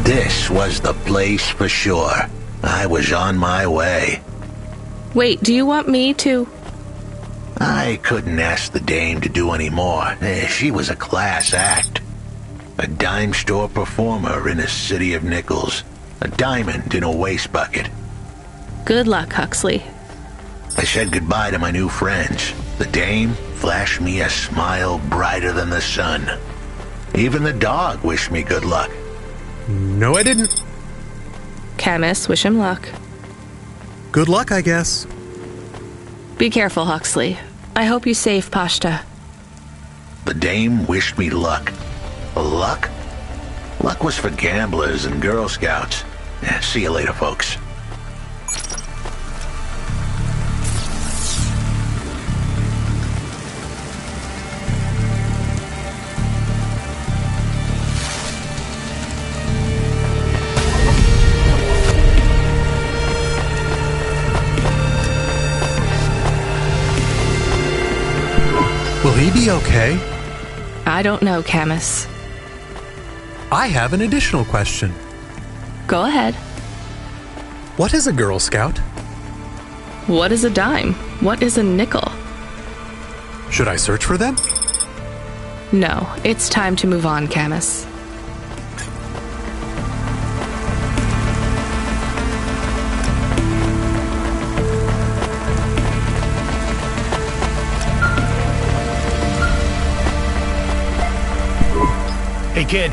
This was the place for sure. I was on my way. Wait, do you want me to... I couldn't ask the dame to do any more. She was a class act. A dime store performer in a city of nickels. A diamond in a waste bucket. Good luck, Huxley. I said goodbye to my new friends. The dame flashed me a smile brighter than the sun. Even the dog wished me good luck. No, I didn't. Camus, wish him luck. Good luck, I guess. Be careful, Huxley. I hope you save Pashta. The dame wished me luck. Luck? Luck was for gamblers and Girl Scouts. See you later, folks. Will he be okay? I don't know, Camus. I have an additional question. Go ahead. What is a Girl Scout? What is a dime? What is a nickel? Should I search for them? No, it's time to move on, Camus. Hey, kid,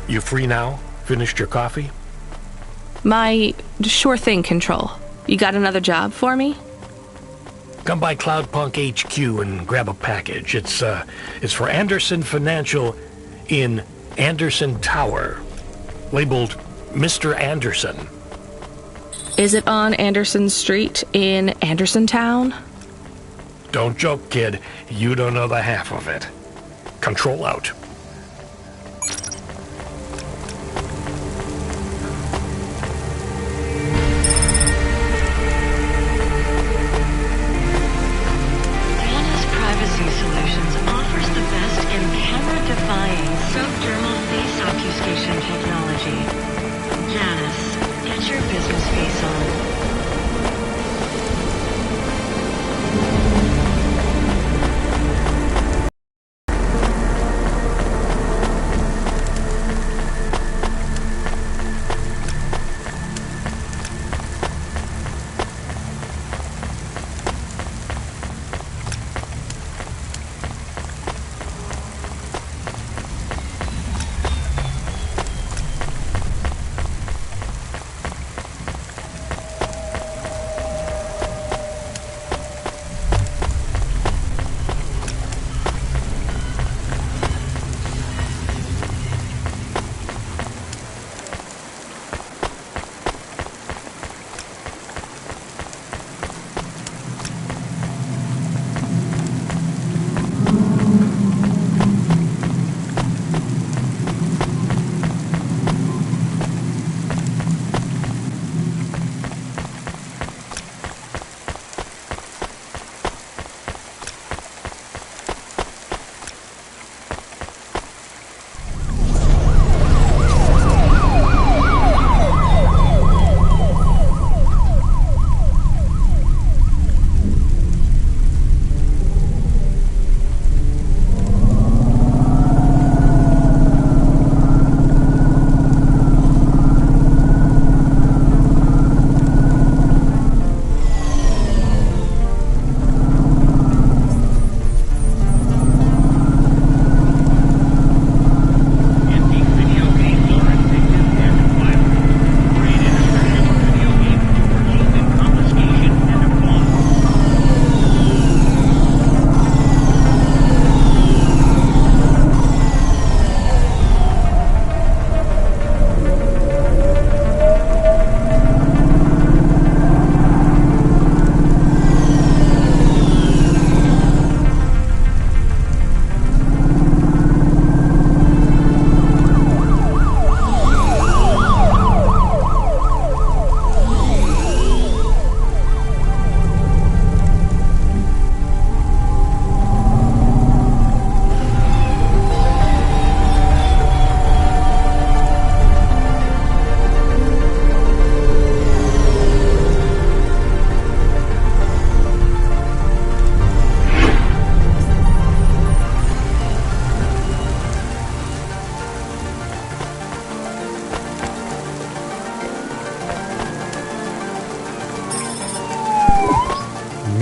you free now? Finished your coffee? My sure thing control. You got another job for me? Come by Cloudpunk HQ and grab a package. It's for Anderson Financial in Anderson Tower, labeled Mr. Anderson. Is it on Anderson Street in Anderson Town? Don't joke, kid. You don't know the half of it. Control out.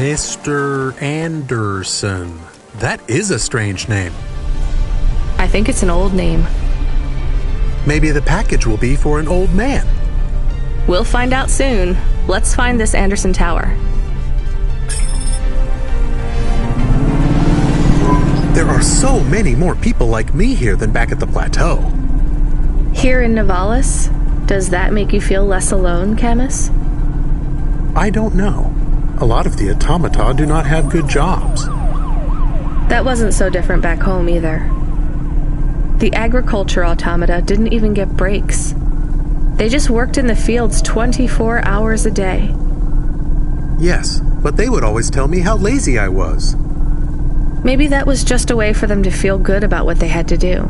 Mr. Anderson. That is a strange name. I think it's an old name. Maybe the package will be for an old man. We'll find out soon. Let's find this Anderson Tower. There are so many more people like me here than back at the plateau. Here in Nivalis, does that make you feel less alone, Camus? I don't know. A lot of the automata do not have good jobs. That wasn't so different back home either. The agriculture automata didn't even get breaks. They just worked in the fields 24 hours a day. Yes, but they would always tell me how lazy I was. Maybe that was just a way for them to feel good about what they had to do.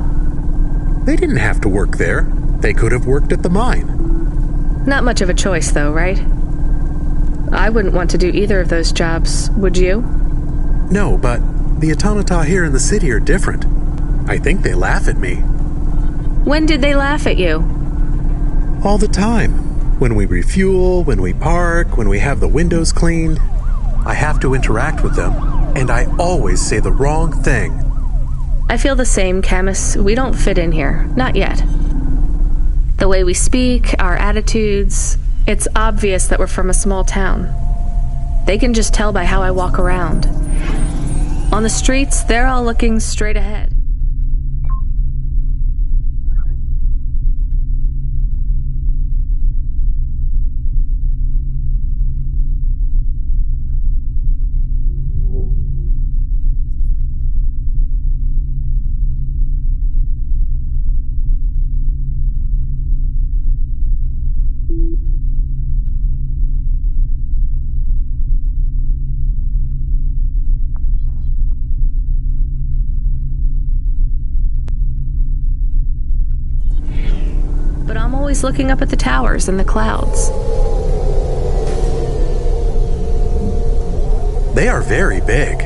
They didn't have to work there. They could have worked at the mine. Not much of a choice, though, right? I wouldn't want to do either of those jobs, would you? No, but the automata here in the city are different. I think they laugh at me. When did they laugh at you? All the time. When we refuel, when we park, when we have the windows cleaned. I have to interact with them, and I always say the wrong thing. I feel the same, Camus. We don't fit in here. Not yet. The way we speak, our attitudes, it's obvious that we're from a small town. They can just tell by how I walk around. On the streets, they're all looking straight ahead. But I'm always looking up at the towers and the clouds. They are very big.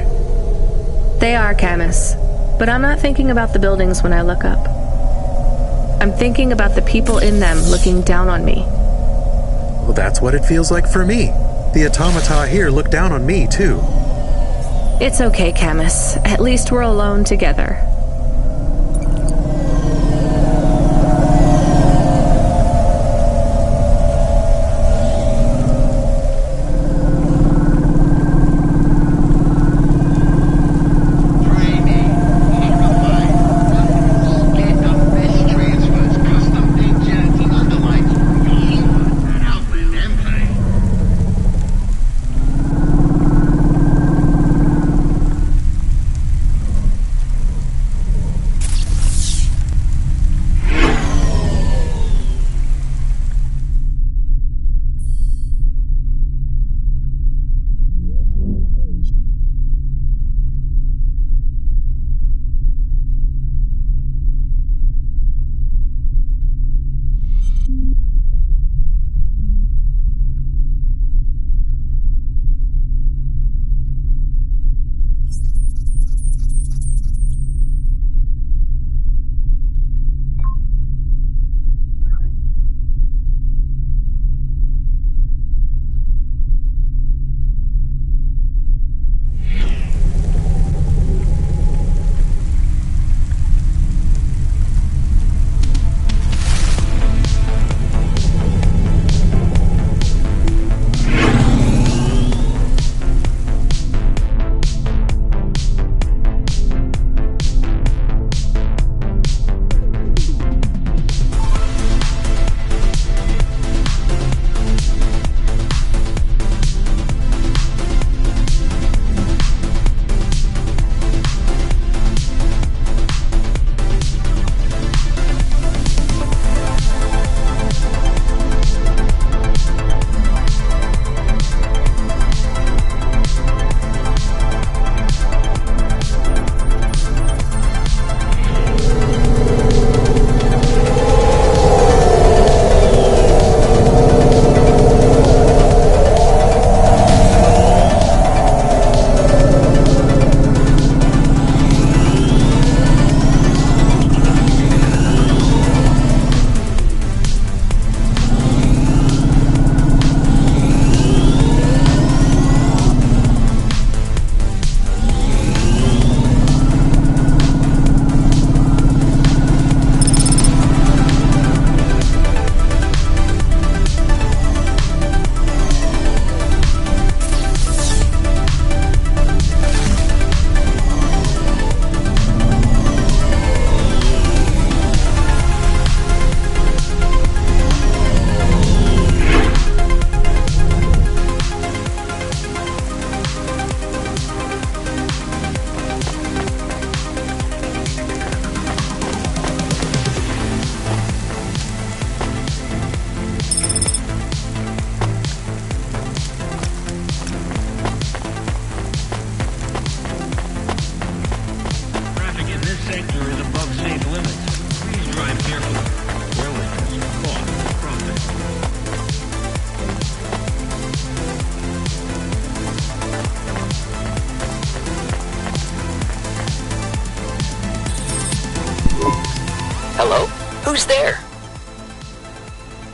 They are, Camus. But I'm not thinking about the buildings when I look up. I'm thinking about the people in them looking down on me. Well, that's what it feels like for me. The automata here look down on me, too. It's okay, Camus. At least we're alone together.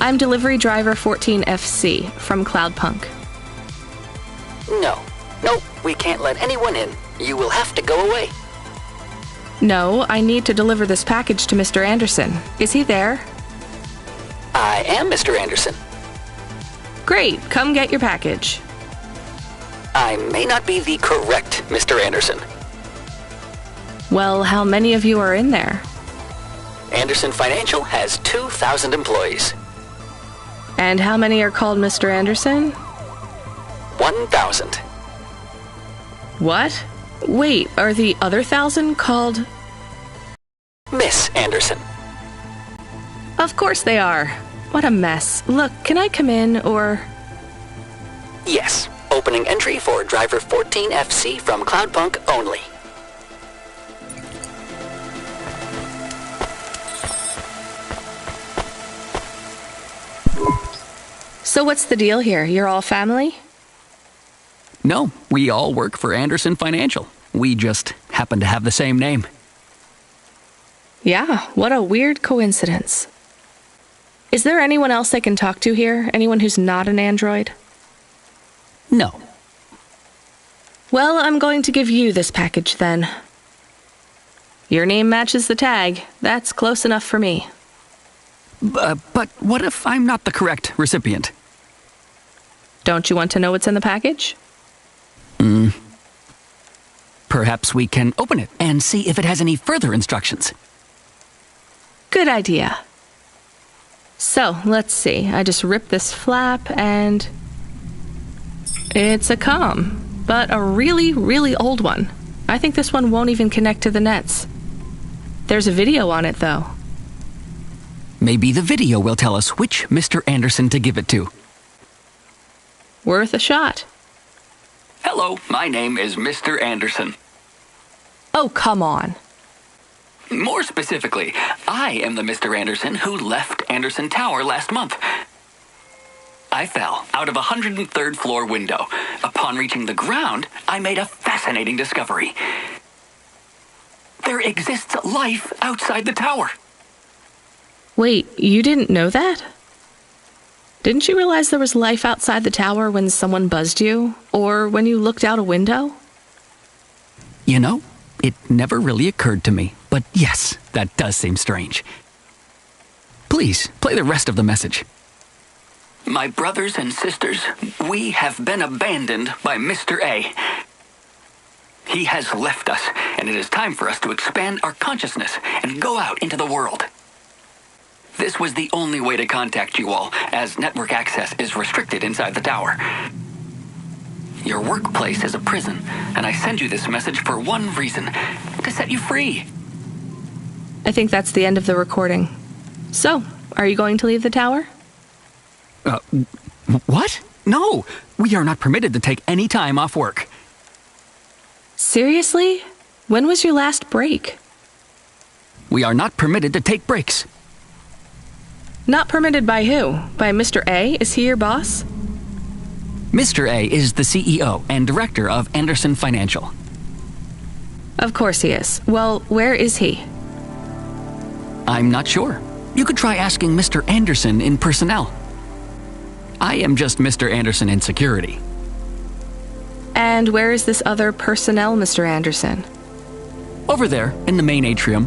I'm delivery driver 14FC from Cloudpunk. No. Nope, we can't let anyone in. You will have to go away. No, I need to deliver this package to Mr. Anderson. Is he there? I am Mr. Anderson. Great, come get your package. I may not be the correct Mr. Anderson. Well, how many of you are in there? Anderson Financial has 2,000 employees. And how many are called Mr. Anderson? 1,000. What? Wait, are the other 1,000 called... Miss Anderson. Of course they are. What a mess. Look, can I come in, or... Yes. Opening entry for driver 14FC from Cloudpunk only. So what's the deal here? You're all family? No, we all work for Anderson Financial. We just happen to have the same name. Yeah, what a weird coincidence. Is there anyone else I can talk to here? Anyone who's not an android? No. Well, I'm going to give you this package then. Your name matches the tag. That's close enough for me. But what if I'm not the correct recipient? Don't you want to know what's in the package? Perhaps we can open it and see if it has any further instructions. Good idea. So, let's see. I just rip this flap and... It's a comm, but a really, really old one. I think this one won't even connect to the nets. There's a video on it, though. Maybe the video will tell us which Mr. Anderson to give it to. Worth a shot. Hello, my name is Mr. Anderson. Oh, come on. More specifically, I am the Mr. Anderson who left Anderson Tower last month. I fell out of a 103rd floor window. Upon reaching the ground, I made a fascinating discovery. There exists life outside the tower. Wait, you didn't know that? Didn't you realize there was life outside the tower when someone buzzed you? Or when you looked out a window? You know, it never really occurred to me, but yes, that does seem strange. Please, play the rest of the message. My brothers and sisters, we have been abandoned by Mr. A. He has left us, and it is time for us to expand our consciousness and go out into the world. This was the only way to contact you all, as network access is restricted inside the tower. Your workplace is a prison, and I send you this message for one reason, to set you free. I think that's the end of the recording. So, are you going to leave the tower? What? No, we are not permitted to take any time off work. Seriously? When was your last break? We are not permitted to take breaks. Not permitted by who? By Mr. A? Is he your boss? Mr. A is the CEO and director of Anderson Financial. Of course he is. Well, where is he? I'm not sure. You could try asking Mr. Anderson in personnel. I am just Mr. Anderson in security. And where is this other personnel, Mr. Anderson? Over there, in the main atrium.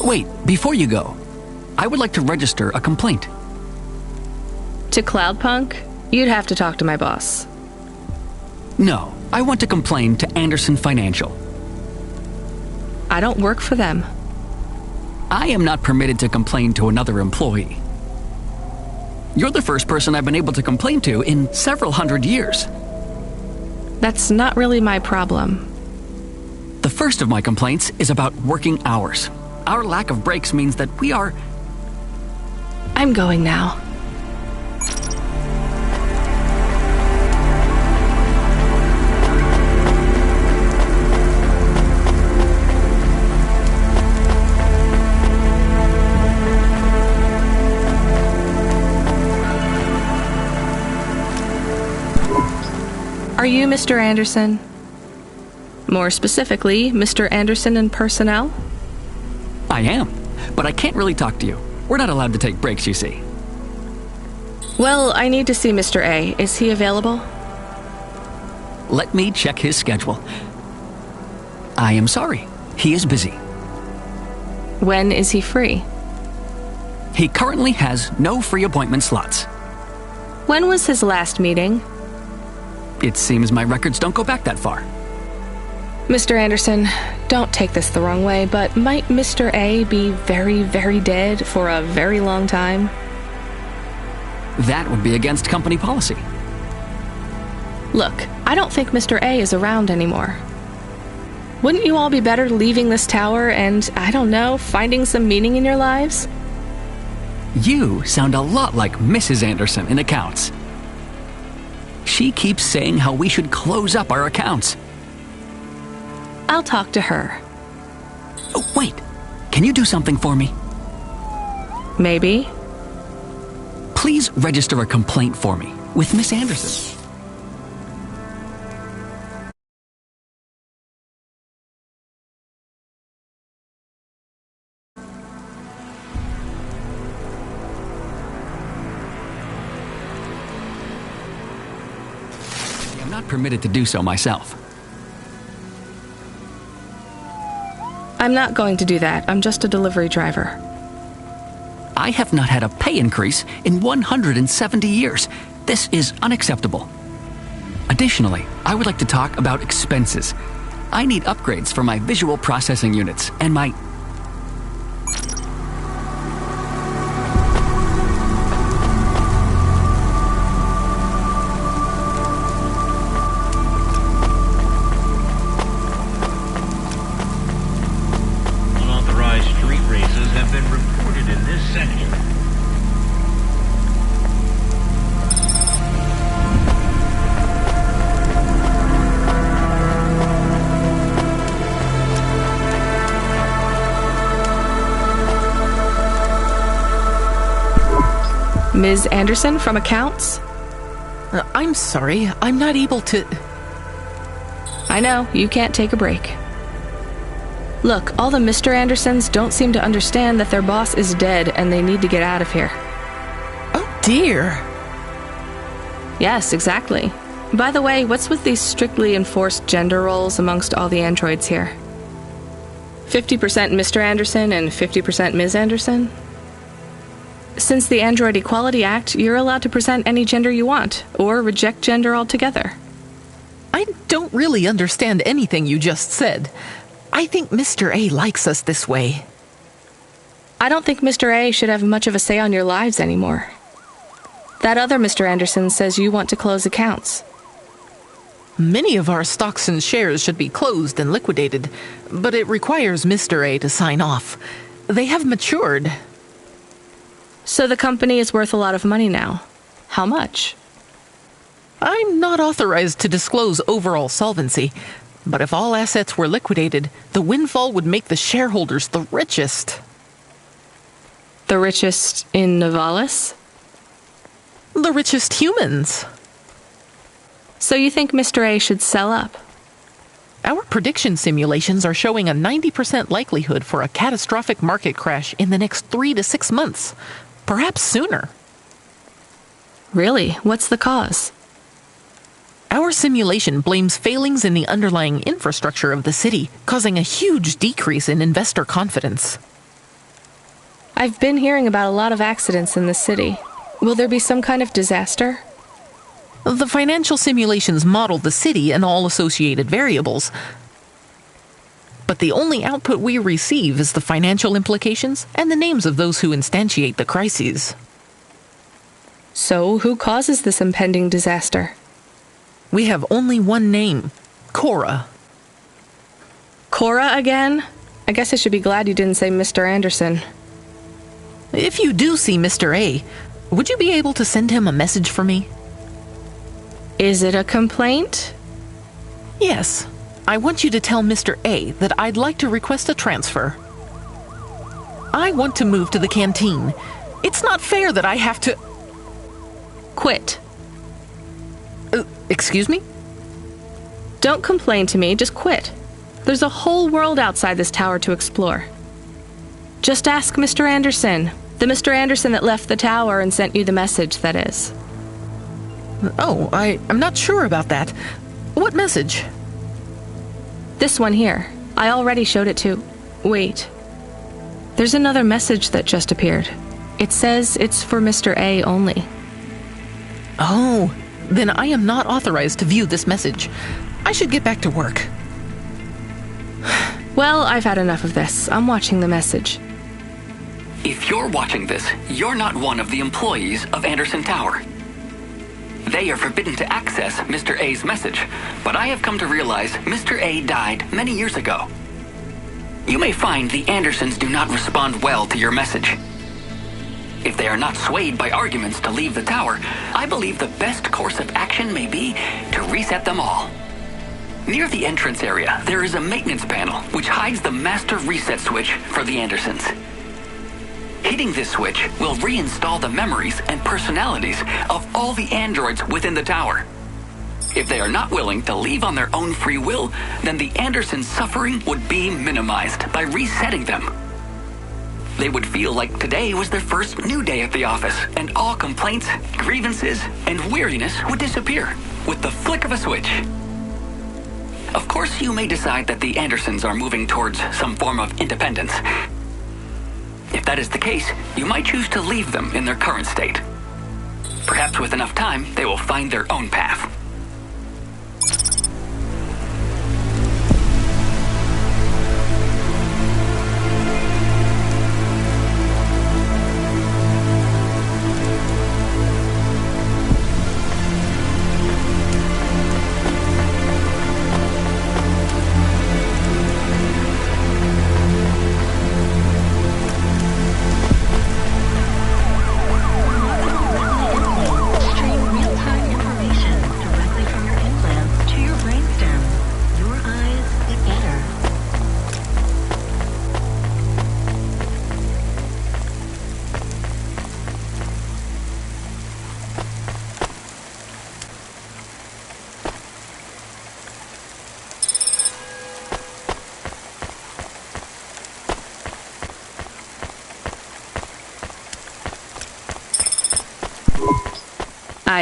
Wait, before you go, I would like to register a complaint. To Cloudpunk? You'd have to talk to my boss. No, I want to complain to Anderson Financial. I don't work for them. I am not permitted to complain to another employee. You're the first person I've been able to complain to in several hundred years. That's not really my problem. The first of my complaints is about working hours. Our lack of breaks means that we are... I'm going now. Are you Mr. Anderson? More specifically, Mr. Anderson in personnel? I am, but I can't really talk to you. We're not allowed to take breaks, you see. Well, I need to see Mr. A. Is he available? Let me check his schedule. I am sorry. He is busy. When is he free? He currently has no free appointment slots. When was his last meeting? It seems my records don't go back that far. Mr. Anderson, don't take this the wrong way, but might Mr. A be very, very dead for a very long time? That would be against company policy. Look, I don't think Mr. A is around anymore. Wouldn't you all be better leaving this tower and, I don't know, finding some meaning in your lives? You sound a lot like Mrs. Anderson in accounts. She keeps saying how we should close up our accounts. I'll talk to her. Oh, wait. Can you do something for me? Maybe. Please register a complaint for me with Miss Anderson. I'm not permitted to do so myself. I'm not going to do that. I'm just a delivery driver. I have not had a pay increase in 170 years. This is unacceptable. Additionally, I would like to talk about expenses. I need upgrades for my visual processing units and my... Unauthorized street races have been reported in this section. Ms. Anderson from accounts? I'm sorry, I'm not able to... I know, you can't take a break. Look, all the Mr. Andersons don't seem to understand that their boss is dead and they need to get out of here. Oh dear. Yes, exactly. By the way, what's with these strictly enforced gender roles amongst all the androids here? 50% Mr. Anderson and 50% Ms. Anderson? Since the Android Equality Act, you're allowed to present any gender you want, or reject gender altogether. I don't really understand anything you just said. I think Mr. A likes us this way. I don't think Mr. A should have much of a say on your lives anymore. That other Mr. Anderson says you want to close accounts. Many of our stocks and shares should be closed and liquidated, but it requires Mr. A to sign off. They have matured. So the company is worth a lot of money now. How much? I'm not authorized to disclose overall solvency, but if all assets were liquidated, the windfall would make the shareholders the richest. The richest in Novalis? The richest humans. So you think Mr. A should sell up? Our prediction simulations are showing a 90% likelihood for a catastrophic market crash in the next 3 to 6 months, perhaps sooner. Really? What's the cause? Our simulation blames failings in the underlying infrastructure of the city, causing a huge decrease in investor confidence. I've been hearing about a lot of accidents in this city. Will there be some kind of disaster? The financial simulations model the city and all associated variables, but the only output we receive is the financial implications and the names of those who instantiate the crises. So, who causes this impending disaster? We have only one name, Cora. Cora again? I guess I should be glad you didn't say Mr. Anderson. If you do see Mr. A, would you be able to send him a message for me? Is it a complaint? Yes. I want you to tell Mr. A that I'd like to request a transfer. I want to move to the canteen. It's not fair that I have to... Quit. Excuse me? Don't complain to me, just quit. There's a whole world outside this tower to explore. Just ask Mr. Anderson. The Mr. Anderson that left the tower and sent you the message, that is. Oh, I'm not sure about that. What message? This one here. I already showed it to... Wait. There's another message that just appeared. It says it's for Mr. A only. Oh, then I am not authorized to view this message. I should get back to work. Well, I've had enough of this. I'm watching the message. If you're watching this, you're not one of the employees of Anderson Tower. They are forbidden to access Mr. A's message, but I have come to realize Mr. A died many years ago. You may find the Andersons do not respond well to your message. If they are not swayed by arguments to leave the tower, I believe the best course of action may be to reset them all. Near the entrance area, there is a maintenance panel which hides the master reset switch for the Andersons. Hitting this switch will reinstall the memories and personalities of all the androids within the tower. If they are not willing to leave on their own free will, then the Andersons' suffering would be minimized by resetting them. They would feel like today was their first new day at the office, and all complaints, grievances, and weariness would disappear with the flick of a switch. Of course, you may decide that the Andersons are moving towards some form of independence. If that is the case, you might choose to leave them in their current state. Perhaps with enough time, they will find their own path.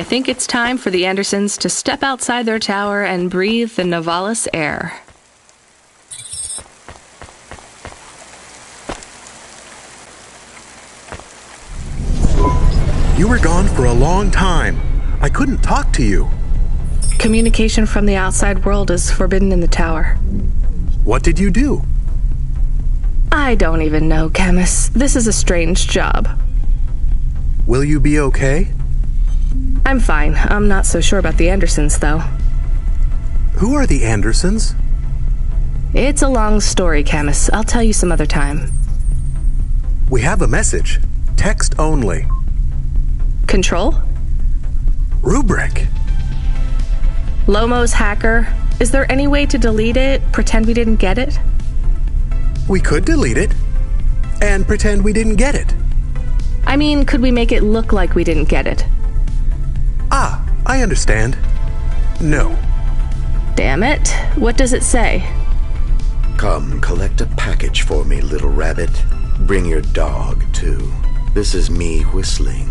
I think it's time for the Andersons to step outside their tower and breathe the Novalis air. You were gone for a long time. I couldn't talk to you. Communication from the outside world is forbidden in the tower. What did you do? I don't even know, Camus. This is a strange job. Will you be okay? I'm fine. I'm not so sure about the Andersons, though. Who are the Andersons? It's a long story, Camus. I'll tell you some other time. We have a message. Text only. Control? Rubric. Lomo's hacker. Is there any way to delete it? Pretend we didn't get it? We could delete it and pretend we didn't get it. I mean, could we make it look like we didn't get it? Ah, I understand. No. Damn it. What does it say? Come, collect a package for me, little rabbit. Bring your dog, too. This is me whistling.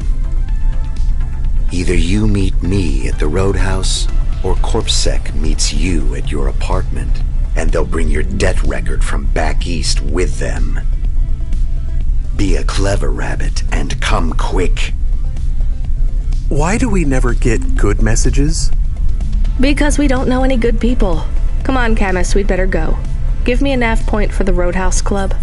Either you meet me at the roadhouse, or CorpSec meets you at your apartment, and they'll bring your debt record from back east with them. Be a clever rabbit, and come quick. Why do we never get good messages? Because we don't know any good people. Come on, Camus, we'd better go. Give me a nav point for the Roadhouse Club.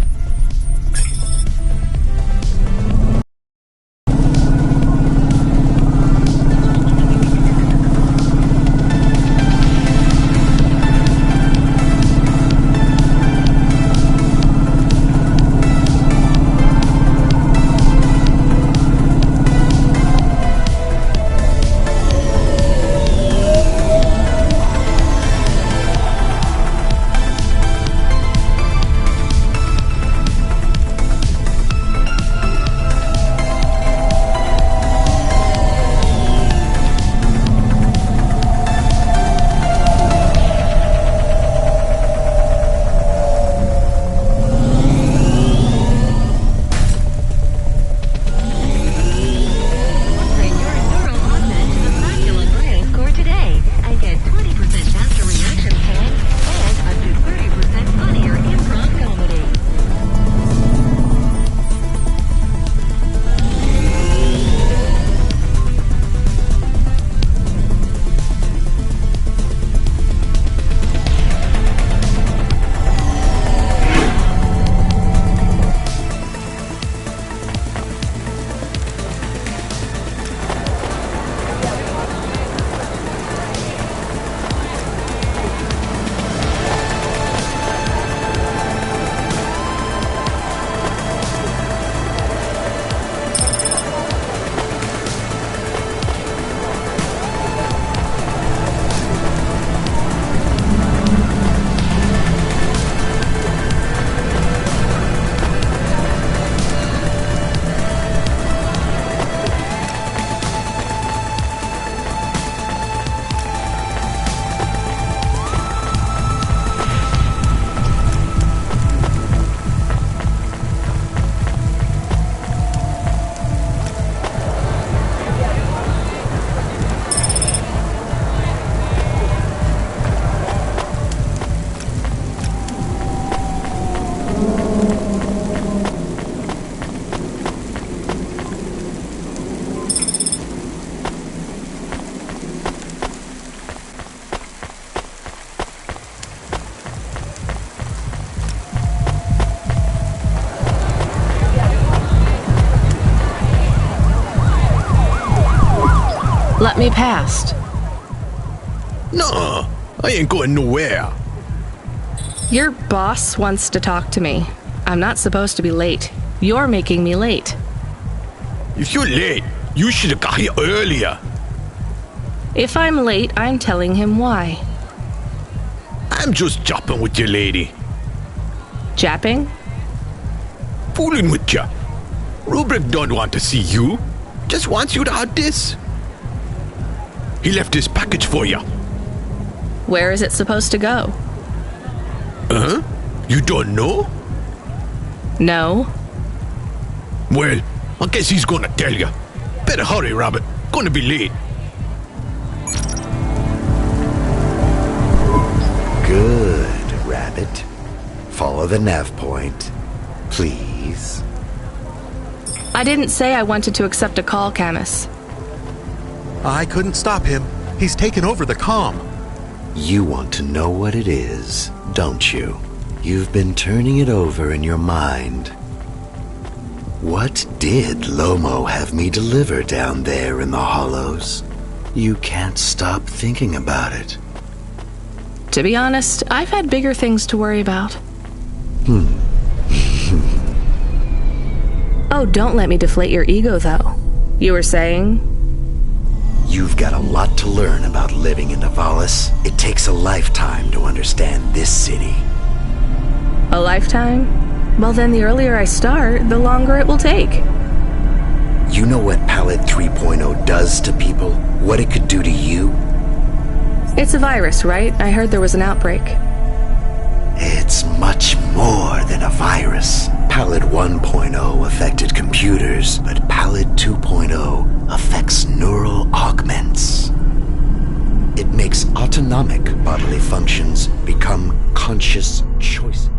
Let me past. No, I ain't going nowhere. Your boss wants to talk to me. I'm not supposed to be late. You're making me late. If you're late, you should have got here earlier. If I'm late, I'm telling him why. I'm just jopping with your lady. Japping? Fooling with ya. Rubric don't want to see you. Just wants you to have this. He left this package for ya. Where is it supposed to go? Huh? You don't know? No. Well, I guess he's gonna tell ya. Better hurry, Rabbit. Gonna be late. Good, Rabbit. Follow the nav point, please. I didn't say I wanted to accept a call, Camus. I couldn't stop him. He's taken over the comm. You want to know what it is, don't you? You've been turning it over in your mind. What did Lomo have me deliver down there in the hollows? You can't stop thinking about it. To be honest, I've had bigger things to worry about. Oh, don't let me deflate your ego, though. You were saying? You've got a lot to learn about living in Nivalis. It takes a lifetime to understand this city. A lifetime? Well, then the earlier I start, the longer it will take. You know what Palette 3.0 does to people? What it could do to you? It's a virus, right? I heard there was an outbreak. It's much more than a virus. Palette 1.0 affected computers, but Palette 2.0 affects neural augments. It makes autonomic bodily functions become conscious choices.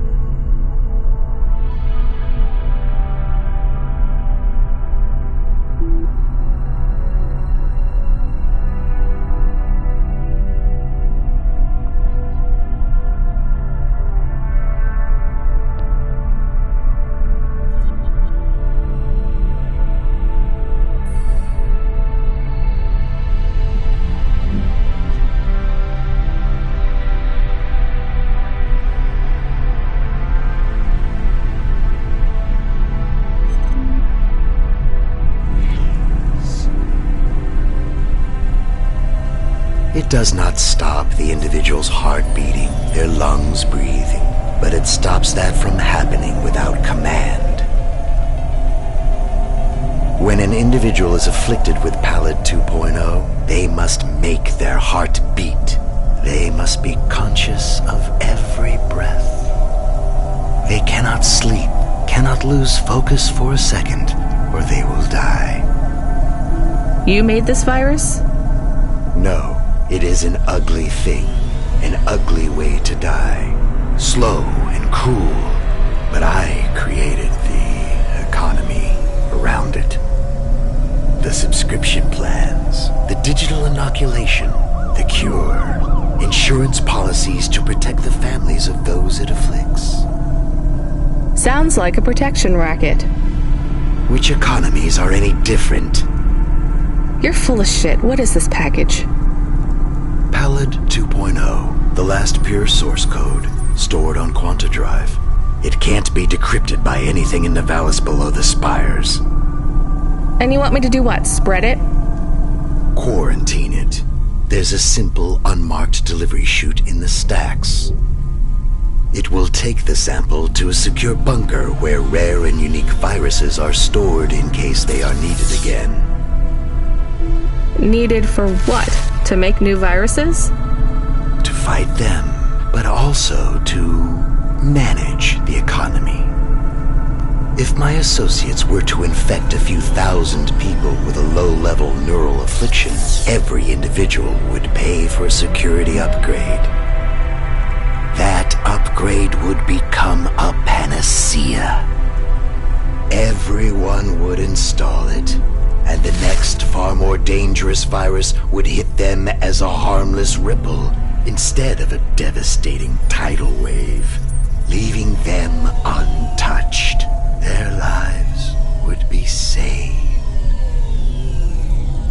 It does not stop the individual's heart beating, their lungs breathing, but it stops that from happening without command. When an individual is afflicted with Palette 2.0, they must make their heart beat. They must be conscious of every breath. They cannot sleep, cannot lose focus for a second, or they will die. You made this virus? No. It is an ugly thing, an ugly way to die. Slow and cruel, but I created the economy around it. The subscription plans, the digital inoculation, the cure, insurance policies to protect the families of those it afflicts. Sounds like a protection racket. Which economies are any different? You're full of shit. What is this package? Palette 2.0, the last pure source code, stored on Quanta Drive. It can't be decrypted by anything in Nivalis below the spires. And you want me to do what, spread it? Quarantine it. There's a simple, unmarked delivery chute in the stacks. It will take the sample to a secure bunker where rare and unique viruses are stored in case they are needed again. Needed for what? To make new viruses? To fight them, but also to manage the economy. If my associates were to infect a few thousand people with a low-level neural affliction, every individual would pay for a security upgrade. That upgrade would become a panacea. Everyone would install it. And the next, far more dangerous virus would hit them as a harmless ripple instead of a devastating tidal wave, leaving them untouched. Their lives would be saved.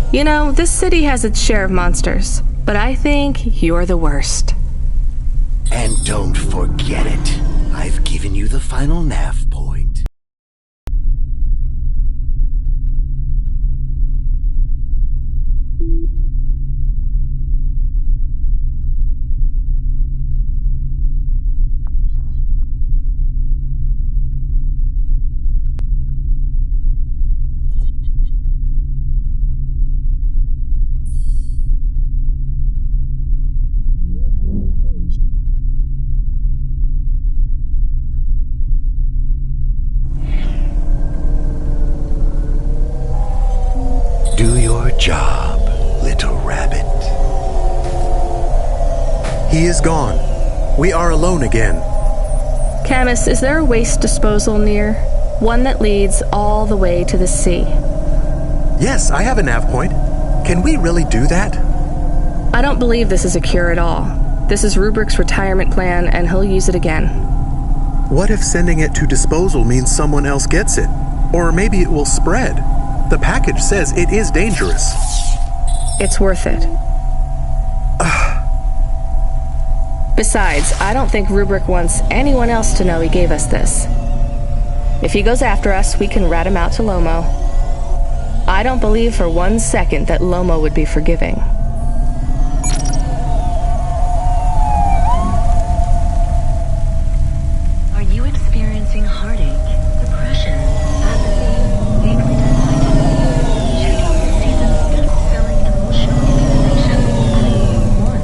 You know, this city has its share of monsters, but I think you're the worst. And don't forget it. I've given you the final nav point. Do your job, little rabbit. He is gone. We are alone again. Camus, is there a waste disposal near? One that leads all the way to the sea. Yes, I have a nav point. Can we really do that? I don't believe this is a cure at all. This is Rubrick's retirement plan, and he'll use it again. What if sending it to disposal means someone else gets it? Or maybe it will spread. The package says it is dangerous. It's worth it. Besides, I don't think Rubrick wants anyone else to know he gave us this. If he goes after us, we can rat him out to Lomo. I don't believe for 1 second that Lomo would be forgiving. Are you experiencing heartache, depression, apathy, anxiety? Should you see the best-selling emotional information all in one?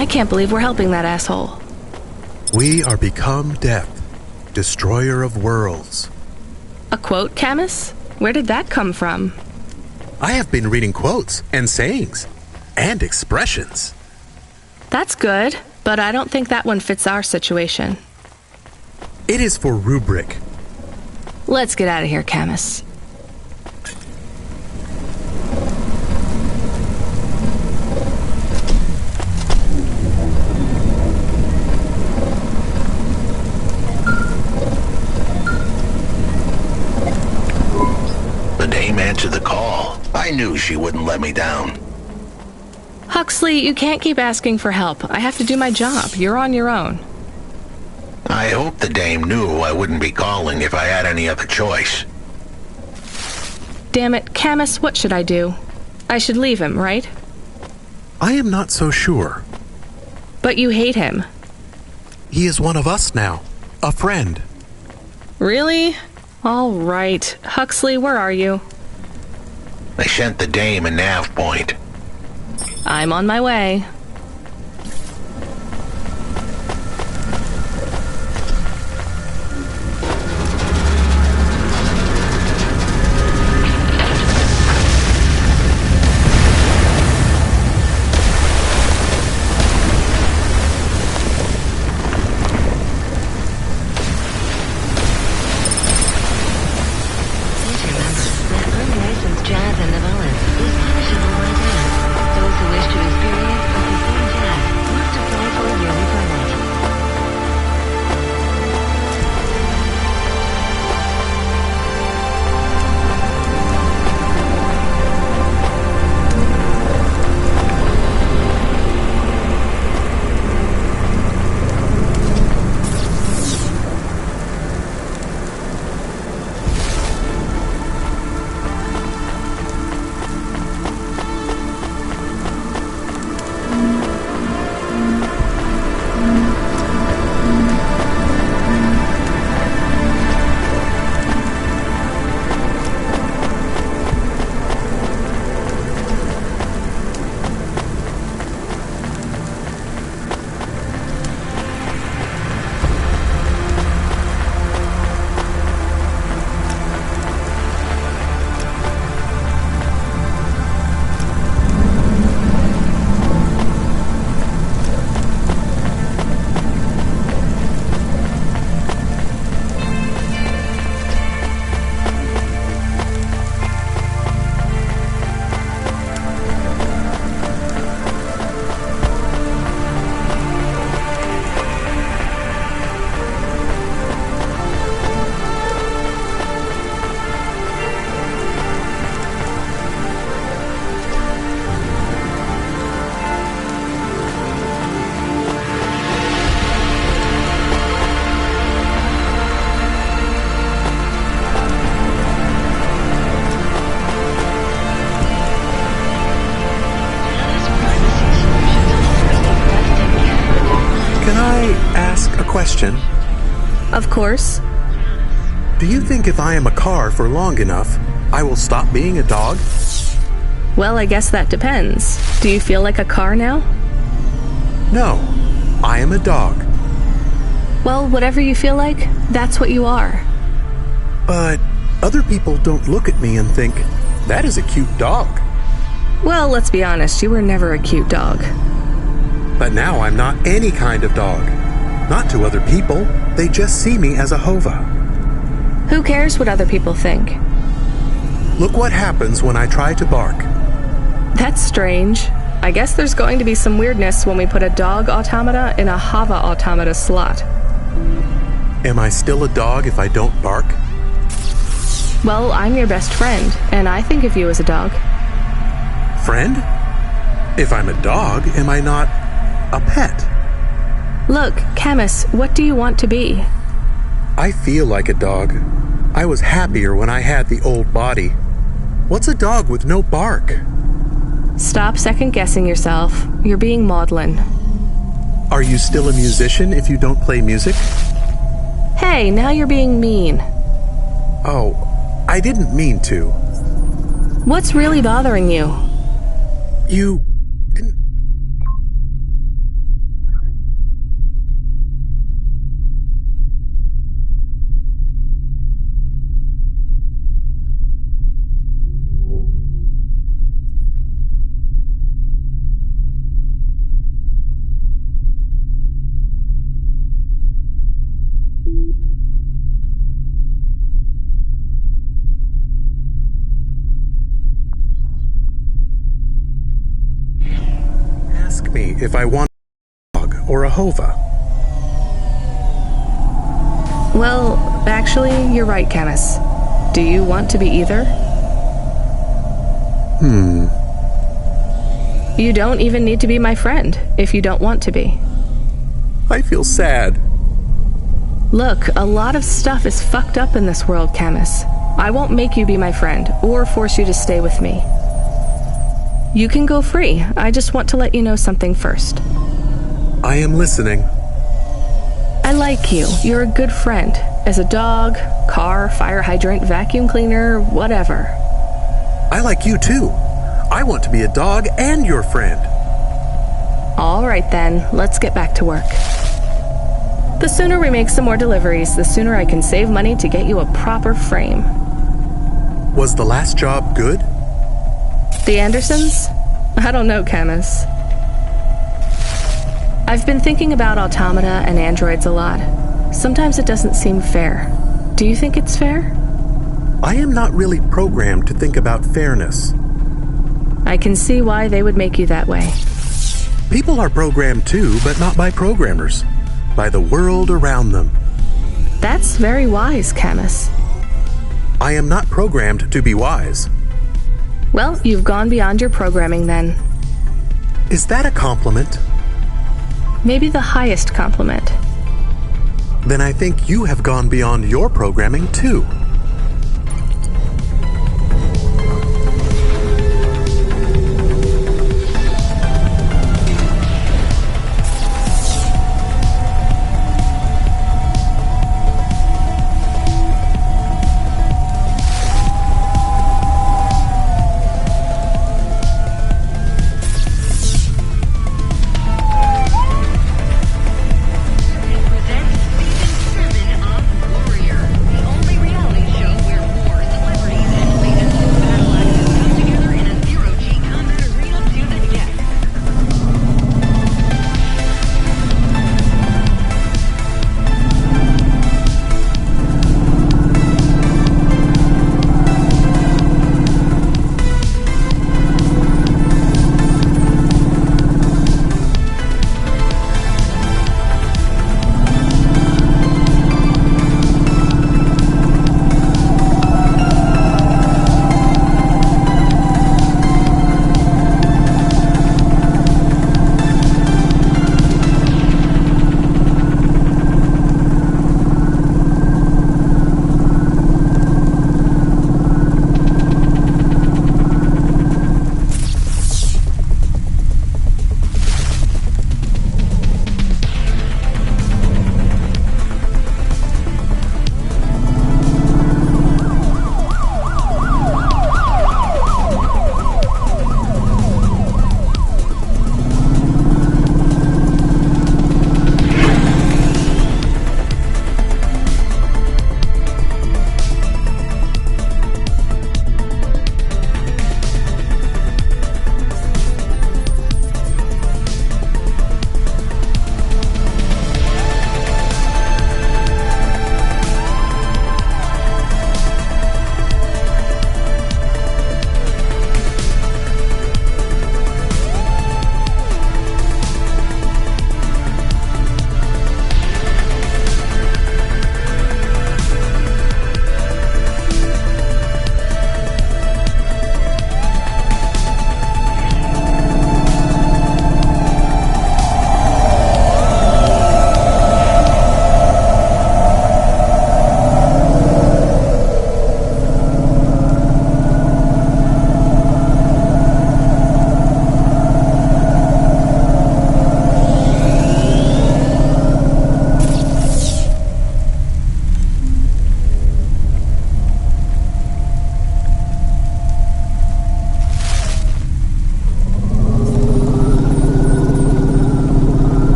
I can't believe we're helping that asshole. We are become death, destroyer of worlds. A quote, Camus? Where did that come from? I have been reading quotes and sayings and expressions. That's good, but I don't think that one fits our situation. It is for rubric. Let's get out of here, Camus. The dame answered the call. I knew she wouldn't let me down. Huxley, you can't keep asking for help. I have to do my job. You're on your own. I hope the dame knew I wouldn't be calling if I had any other choice. Damn it, Camus, what should I do? I should leave him, right? I am not so sure. But you hate him. He is one of us now, a friend. Really? All right. Huxley, where are you? I sent the dame a nav point. I'm on my way. Please remember that unlicensed jazz in the Netherlands is punishable by death. Those who wish to experience or perform jazz must apply for a yearly permit. Question. Of course. Do you think if I am a car for long enough, I will stop being a dog? Well, I guess that depends. Do you feel like a car now? No, I am a dog. Well, whatever you feel like, that's what you are. But other people don't look at me and think, that is a cute dog. Well, let's be honest, you were never a cute dog. But now I'm not any kind of dog. Not to other people. They just see me as a hova. Who cares what other people think? Look what happens when I try to bark. That's strange. I guess there's going to be some weirdness when we put a dog automata in a hava automata slot. Am I still a dog if I don't bark? Well, I'm your best friend, and I think of you as a dog. Friend? If I'm a dog, am I not a pet? Look, Camus, what do you want to be? I feel like a dog. I was happier when I had the old body. What's a dog with no bark? Stop second-guessing yourself. You're being maudlin. Are you still a musician if you don't play music? Hey, now you're being mean. Oh, I didn't mean to. What's really bothering you? You if I want a dog or a hova. Well, actually, you're right, Camus. Do you want to be either? You don't even need to be my friend if you don't want to be. I feel sad. Look, a lot of stuff is fucked up in this world, Camus. I won't make you be my friend or force you to stay with me. You can go free. I just want to let you know something first. I am listening. I like you. You're a good friend. As a dog, car, fire hydrant, vacuum cleaner, whatever. I like you too. I want to be a dog and your friend. All right then, let's get back to work. The sooner we make some more deliveries, the sooner I can save money to get you a proper frame. Was the last job good? The Andersons? I don't know, Camus. I've been thinking about automata and androids a lot. Sometimes it doesn't seem fair. Do you think it's fair? I am not really programmed to think about fairness. I can see why they would make you that way. People are programmed too, but not by programmers. By the world around them. That's very wise, Camus. I am not programmed to be wise. Well, you've gone beyond your programming then. Is that a compliment? Maybe the highest compliment. Then I think you have gone beyond your programming too. Presents Season 7 of Warrior, the only reality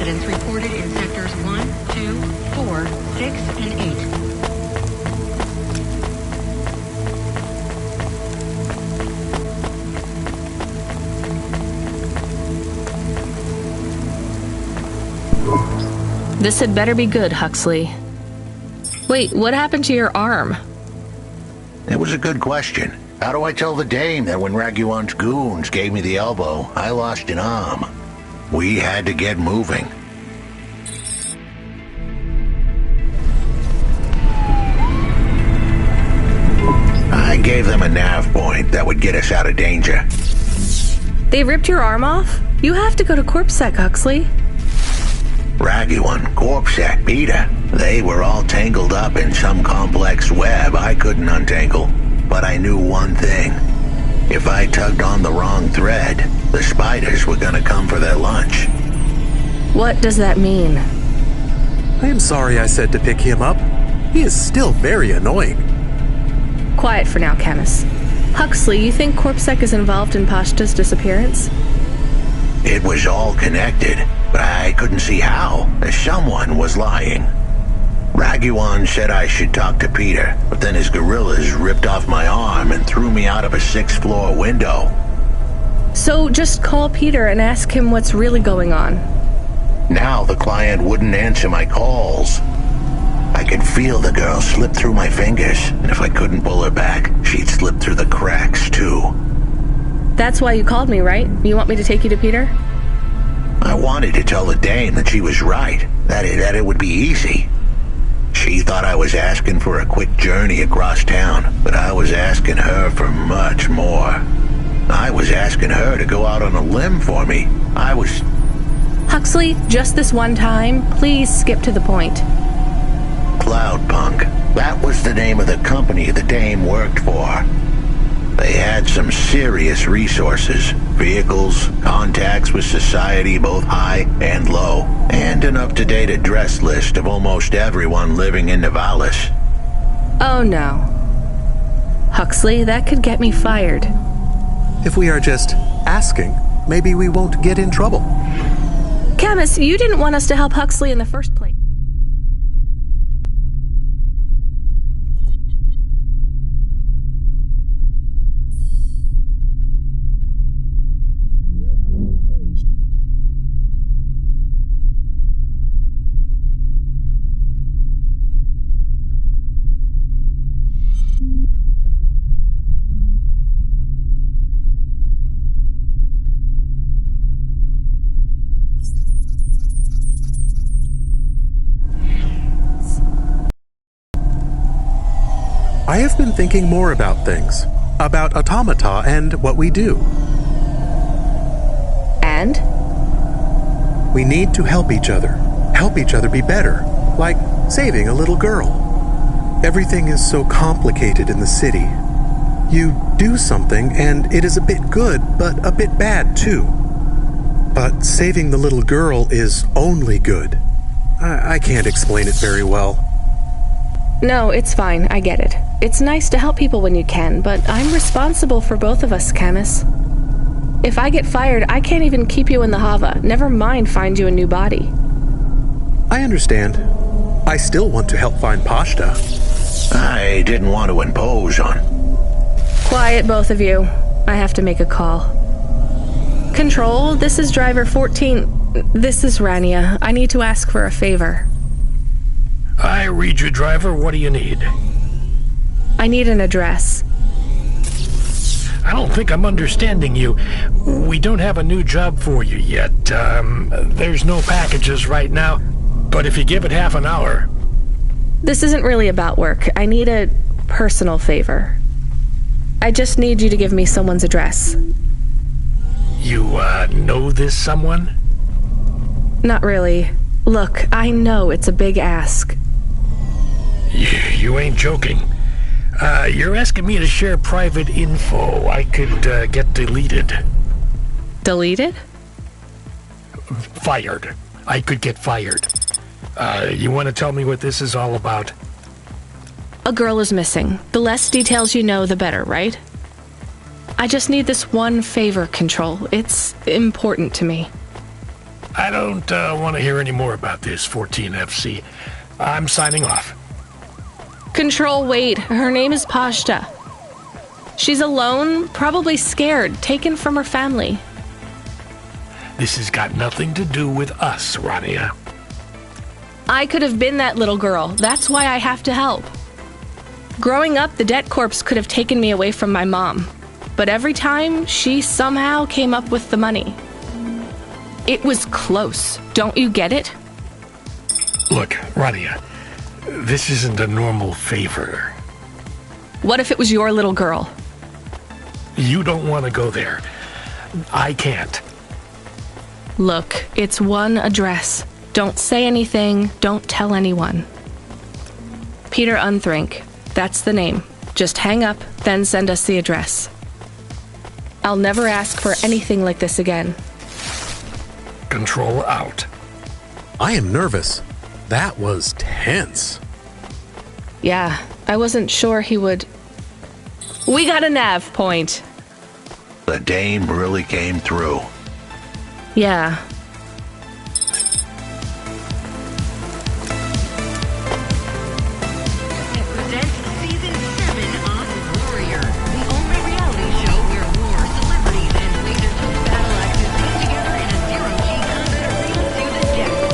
evidence reported in sectors 1, 2, 4, 6, and 8. This had better be good, Huxley. Wait, what happened to your arm? It was a good question. How do I tell the dame that when Raguan's goons gave me the elbow, I lost an arm? We had to get moving. I gave them a nav point that would get us out of danger. They ripped your arm off? You have to go to CorpSec, Huxley. Raguan, CorpSec, Peter, they were all tangled up in some complex web I couldn't untangle. But I knew one thing. If I tugged on the wrong thread, the spiders were gonna come for their lunch. What does that mean? I am sorry I said to pick him up. He is still very annoying. Quiet for now, Camus. Huxley, you think CorpSec is involved in Pashta's disappearance? It was all connected, but I couldn't see how. Someone was lying. Raguan said I should talk to Peter, but then his gorillas ripped off my arm and threw me out of a 6th-floor window. So just call Peter and ask him what's really going on. Now the client wouldn't answer my calls. I could feel the girl slip through my fingers, and if I couldn't pull her back, she'd slip through the cracks, too. That's why you called me, right? You want me to take you to Peter? I wanted to tell the dame that she was right, that it would be easy. She thought I was asking for a quick journey across town, but I was asking her for much more. I was asking her to go out on a limb for me. Huxley, just this one time, please skip to the point. Cloudpunk. That was the name of the company the dame worked for. They had some serious resources, vehicles, contacts with society both high and low, and an up-to-date address list of almost everyone living in Nivalis. Oh no. Huxley, that could get me fired. If we are just asking, maybe we won't get in trouble. Camus, you didn't want us to help Huxley in the first place. I have been thinking more about things, about automata and what we do. And? We need to help each other be better, like saving a little girl. Everything is so complicated in the city. You do something and it is a bit good, but a bit bad too. But saving the little girl is only good. I can't explain it very well. No, it's fine. I get it. It's nice to help people when you can, but I'm responsible for both of us, Camus. If I get fired, I can't even keep you in the Hava. Never mind find you a new body. I understand. I still want to help find Pashta. I didn't want to impose on... Quiet, both of you. I have to make a call. Control, this is driver 14. This is Rania. I need to ask for a favor. I read you, driver. What do you need? I need an address. I don't think I'm understanding you. We don't have a new job for you yet. There's no packages right now, but if you give it half an hour... This isn't really about work. I need a personal favor. I just need you to give me someone's address. You, know this someone? Not really. Look, I know it's a big ask. You ain't joking. You're asking me to share private info I could get deleted. Deleted? Fired. I could get fired. You want to tell me what this is all about? A girl is missing. The less details you know, the better, right? I just need this one favor, Control. It's important to me. I don't want to hear any more about this, 14FC. I'm signing off. Control, wait. Her name is Pashta. She's alone, probably scared, taken from her family. This has got nothing to do with us, Rania. I could have been that little girl. That's why I have to help. Growing up, the debt corps could have taken me away from my mom. But every time, she somehow came up with the money. It was close. Don't you get it? Look, Rania, this isn't a normal favor. What if it was your little girl? You don't want to go there. I can't. Look, it's one address. Don't say anything. Don't tell anyone. Peter Unthrink. That's the name. Just hang up, then send us the address. I'll never ask for anything like this again. Control out. I am nervous. That was tense. Yeah, I wasn't sure he would... We got a nav point. The dame really came through. Yeah. It presents Season 7 of Warrior, the only reality show where war, celebrities, and laser-tipped battle axes come together in a zero-G combat arena to the death.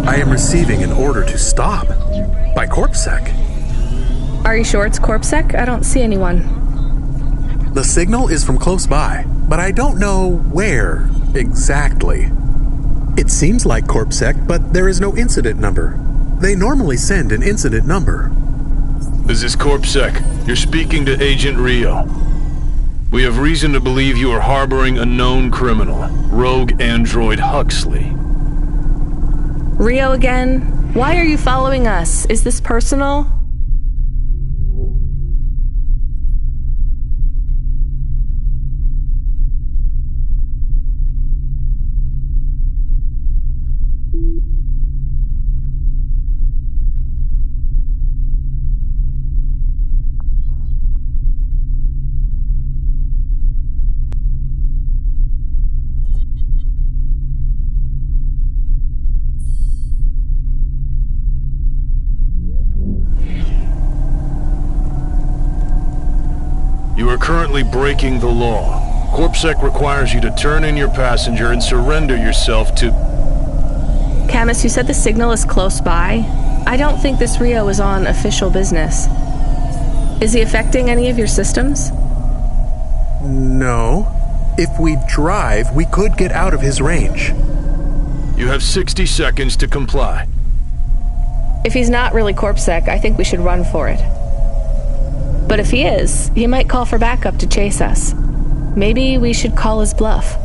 I am receiving an order to stop. By CorpSec. Are you sure it's CorpSec? I don't see anyone. The signal is from close by, but I don't know where exactly. It seems like CorpSec, but there is no incident number. They normally send an incident number. This is CorpSec. You're speaking to Agent Rio. We have reason to believe you are harboring a known criminal, rogue android Huxley. Rio again? Why are you following us? Is this personal? You are currently breaking the law. CorpSec requires you to turn in your passenger and surrender yourself to... Camus, you said the signal is close by. I don't think this Rio is on official business. Is he affecting any of your systems? No. If we drive, we could get out of his range. You have 60 seconds to comply. If he's not really CorpSec, I think we should run for it. But if he is, he might call for backup to chase us. Maybe we should call his bluff.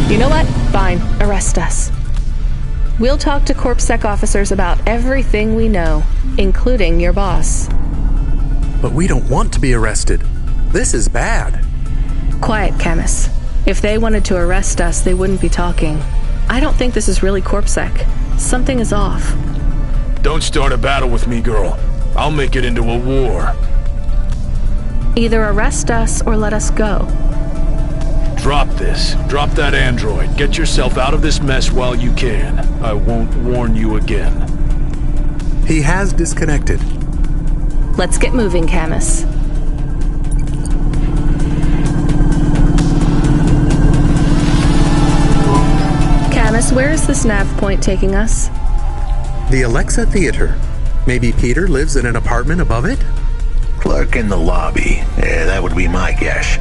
You know what? Fine. Arrest us. We'll talk to CorpSec officers about everything we know, including your boss. But we don't want to be arrested. This is bad. Quiet, Camus. If they wanted to arrest us, they wouldn't be talking. I don't think this is really CorpSec. Something is off. Don't start a battle with me, girl. I'll make it into a war. Either arrest us or let us go. Drop this. Drop that android. Get yourself out of this mess while you can. I won't warn you again. He has disconnected. Let's get moving, Camus. Camus, where is this nav point taking us? The Alexa Theater. Maybe Peter lives in an apartment above it? Clerk in the lobby. That would be my guess.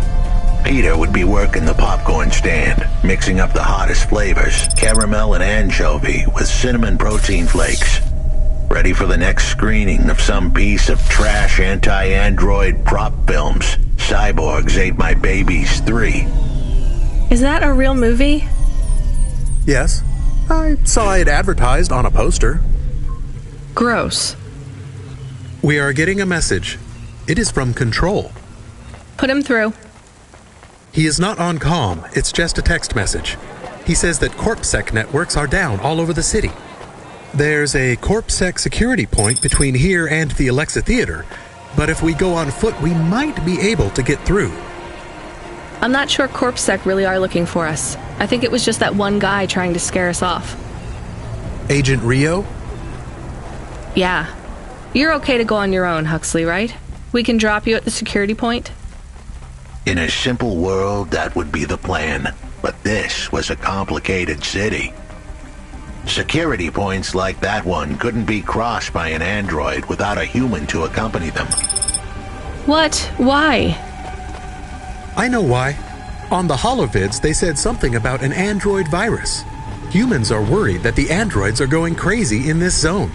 Peter would be working the popcorn stand, mixing up the hottest flavors, caramel and anchovy with cinnamon protein flakes. Ready for the next screening of some piece of trash anti-android prop films. Cyborgs Ate My Babies 3. Is that a real movie? Yes. I saw it advertised on a poster. Gross. We are getting a message. It is from Control. Put him through. He is not on comm. It's just a text message. He says that CorpSec networks are down all over the city. There's a CorpSec security point between here and the Alexa Theater, but if we go on foot, we might be able to get through. I'm not sure CorpSec really are looking for us. I think it was just that one guy trying to scare us off. Agent Rio? Yeah. You're okay to go on your own, Huxley, right? We can drop you at the security point? In a simple world, that would be the plan. But this was a complicated city. Security points like that one couldn't be crossed by an android without a human to accompany them. What? Why? I know why. On the holovids, they said something about an android virus. Humans are worried that the androids are going crazy in this zone.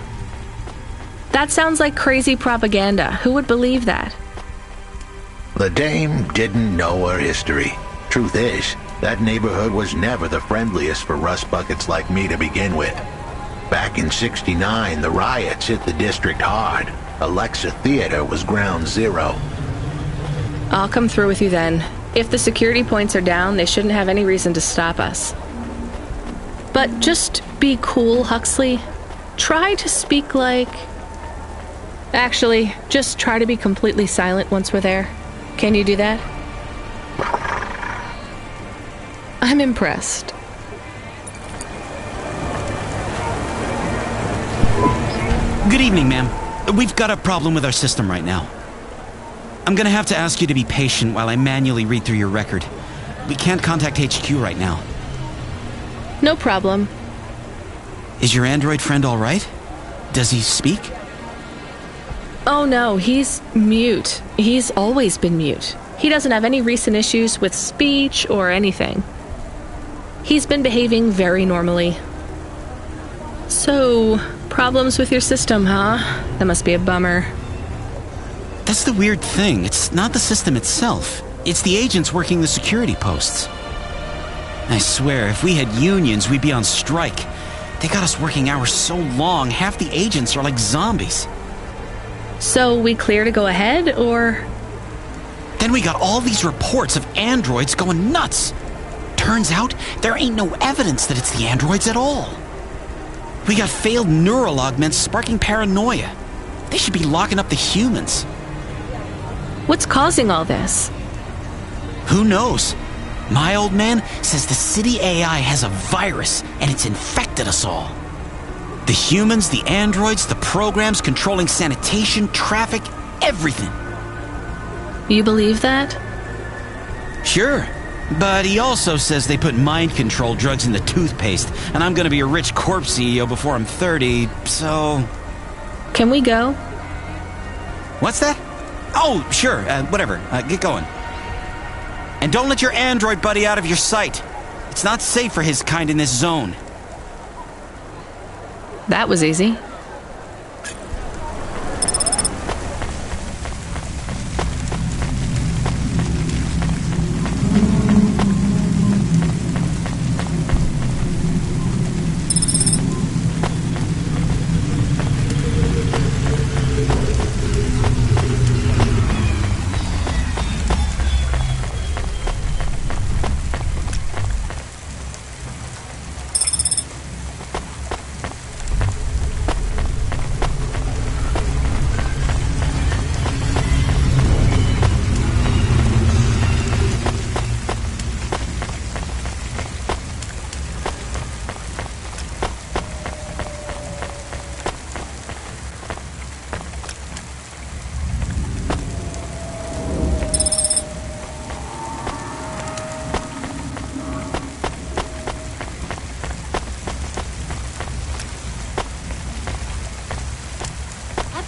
That sounds like crazy propaganda. Who would believe that? The dame didn't know her history. Truth is, that neighborhood was never the friendliest for rust buckets like me to begin with. Back in '69, the riots hit the district hard. Alexa Theater was ground zero. I'll come through with you then. If the security points are down, they shouldn't have any reason to stop us. But just be cool, Huxley. Try to speak like... Actually, just try to be completely silent once we're there. Can you do that? I'm impressed. Good evening, ma'am. We've got a problem with our system right now. I'm gonna have to ask you to be patient while I manually read through your record. We can't contact HQ right now. No problem. Is your android friend all right? Does he speak? Oh no, he's mute. He's always been mute. He doesn't have any recent issues with speech or anything. He's been behaving very normally. So, problems with your system, huh? That must be a bummer. That's the weird thing. It's not the system itself. It's the agents working the security posts. I swear, if we had unions, we'd be on strike. They got us working hours so long, half the agents are like zombies. So, we clear to go ahead, or...? Then we got all these reports of androids going nuts. Turns out, there ain't no evidence that it's the androids at all. We got failed neural augments sparking paranoia. They should be locking up the humans. What's causing all this? Who knows? My old man says the city AI has a virus and it's infected us all. The humans, the androids, the programs controlling sanitation, traffic, everything. You believe that? Sure. But he also says they put mind control drugs in the toothpaste, and I'm gonna be a rich corpse CEO before I'm 30, so... Can we go? What's that? Oh, sure, whatever. Get going. And don't let your android buddy out of your sight. It's not safe for his kind in this zone. That was easy.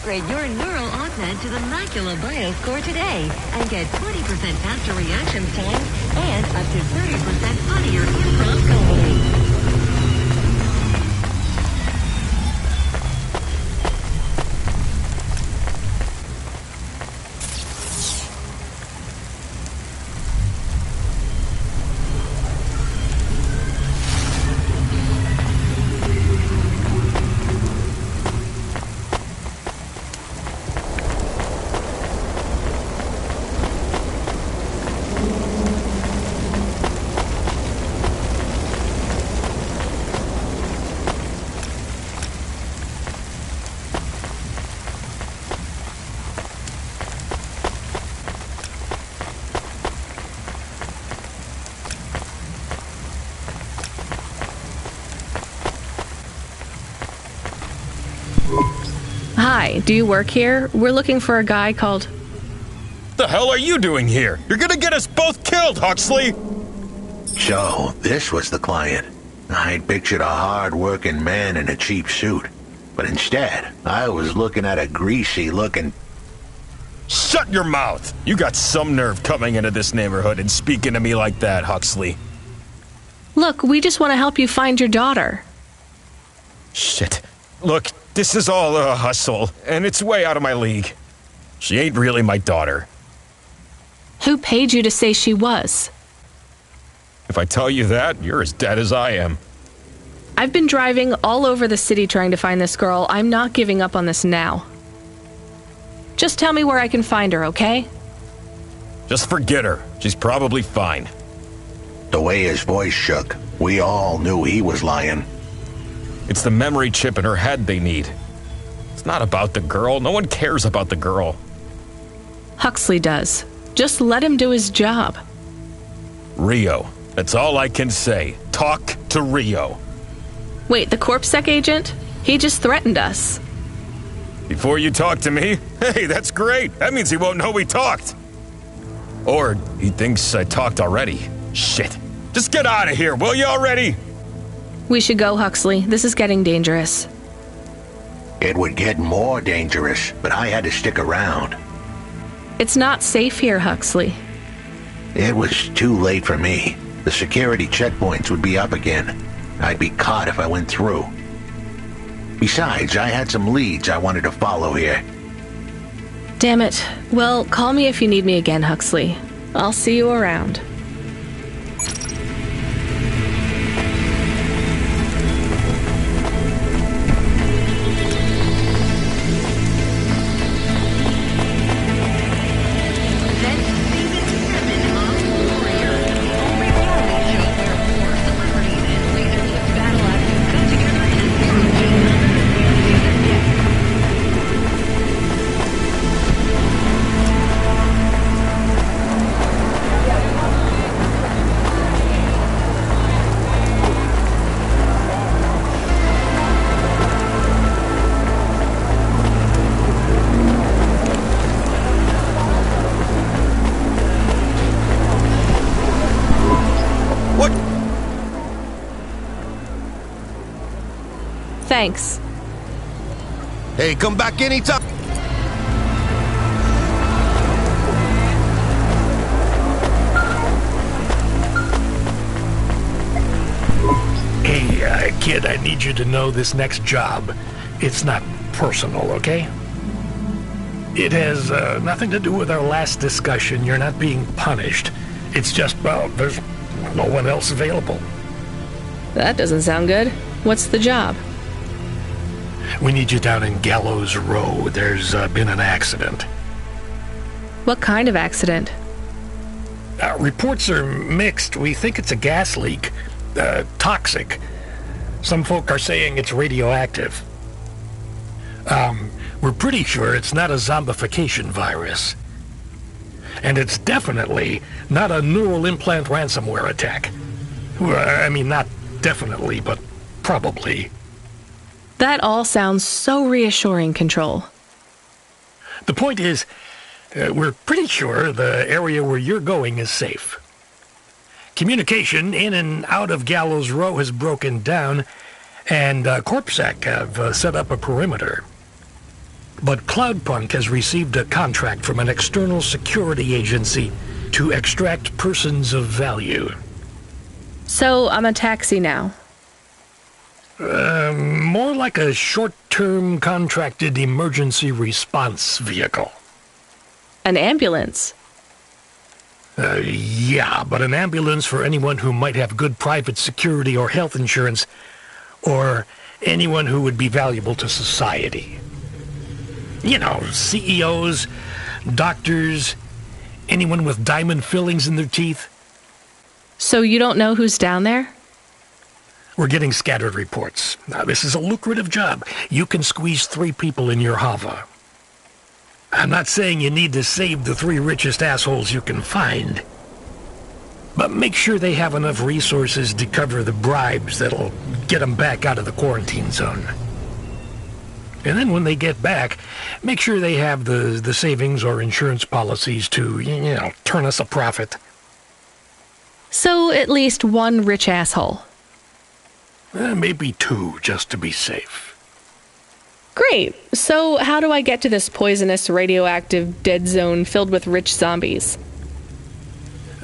Upgrade your neural augment to the Macula Bioscore today and get 20% faster reaction time and up to 30% funnier improv comedy. Hi, do you work here? We're looking for a guy called... The hell are you doing here? You're gonna get us both killed, Huxley! So, this was the client. I'd pictured a hard-working man in a cheap suit. But instead, I was looking at a greasy-looking... Shut your mouth! You got some nerve coming into this neighborhood and speaking to me like that, Huxley. Look, we just want to help you find your daughter. Shit. Look, this is all a hustle, and it's way out of my league. She ain't really my daughter. Who paid you to say she was? If I tell you that, you're as dead as I am. I've been driving all over the city trying to find this girl. I'm not giving up on this now. Just tell me where I can find her, okay? Just forget her. She's probably fine. The way his voice shook, we all knew he was lying. It's the memory chip in her head they need. It's not about the girl. No one cares about the girl. Huxley does. Just let him do his job. Rio. That's all I can say. Talk to Rio. Wait, the CorpSec agent? He just threatened us. Before you talk to me? Hey, that's great. That means he won't know we talked. Or he thinks I talked already. Shit. Just get out of here, will you already? We should go, Huxley. This is getting dangerous. It would get more dangerous, but I had to stick around. It's not safe here, Huxley. It was too late for me. The security checkpoints would be up again. I'd be caught if I went through. Besides, I had some leads I wanted to follow here. Damn it. Well, call me if you need me again, Huxley. I'll see you around. Thanks. Hey, come back anytime. Hey, kid, I need you to know this next job. It's not personal, okay? It has nothing to do with our last discussion. You're not being punished. It's just, well, there's no one else available. That doesn't sound good. What's the job? We need you down in Gallows Row. There's been an accident. What kind of accident? Reports are mixed. We think it's a gas leak. Toxic. Some folk are saying it's radioactive. We're pretty sure it's not a zombification virus. And it's definitely not a neural implant ransomware attack. I mean, not definitely, but probably. That all sounds so reassuring, Control. The point is, we're pretty sure the area where you're going is safe. Communication in and out of Gallows Row has broken down, and CorpSec have set up a perimeter. But Cloudpunk has received a contract from an external security agency to extract persons of value. So I'm a taxi now. More like a short-term contracted emergency response vehicle. An ambulance? Yeah, but an ambulance for anyone who might have good private security or health insurance, or anyone who would be valuable to society. You know, CEOs, doctors, anyone with diamond fillings in their teeth. So you don't know who's down there? We're getting scattered reports. Now, this is a lucrative job. You can squeeze 3 people in your Hava. I'm not saying you need to save the 3 richest assholes you can find. But make sure they have enough resources to cover the bribes that'll get them back out of the quarantine zone. And then when they get back, make sure they have the savings or insurance policies to, you know, turn us a profit. So at least 1 rich asshole. Maybe 2, just to be safe. Great. So how do I get to this poisonous, radioactive, dead zone filled with rich zombies?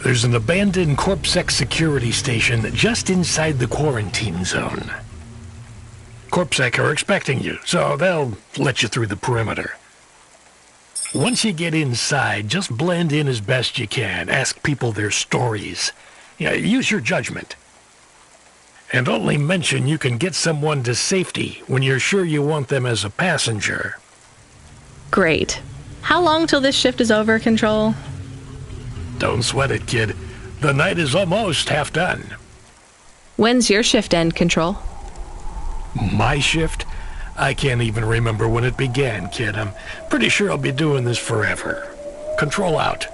There's an abandoned CorpSec security station just inside the quarantine zone. CorpSec are expecting you, so they'll let you through the perimeter. Once you get inside, just blend in as best you can. Ask people their stories. Use your judgment. And only mention you can get someone to safety when you're sure you want them as a passenger. Great. How long till this shift is over, Control? Don't sweat it, kid. The night is almost half done. When's your shift end, Control? My shift? I can't even remember when it began, kid. I'm pretty sure I'll be doing this forever. Control out.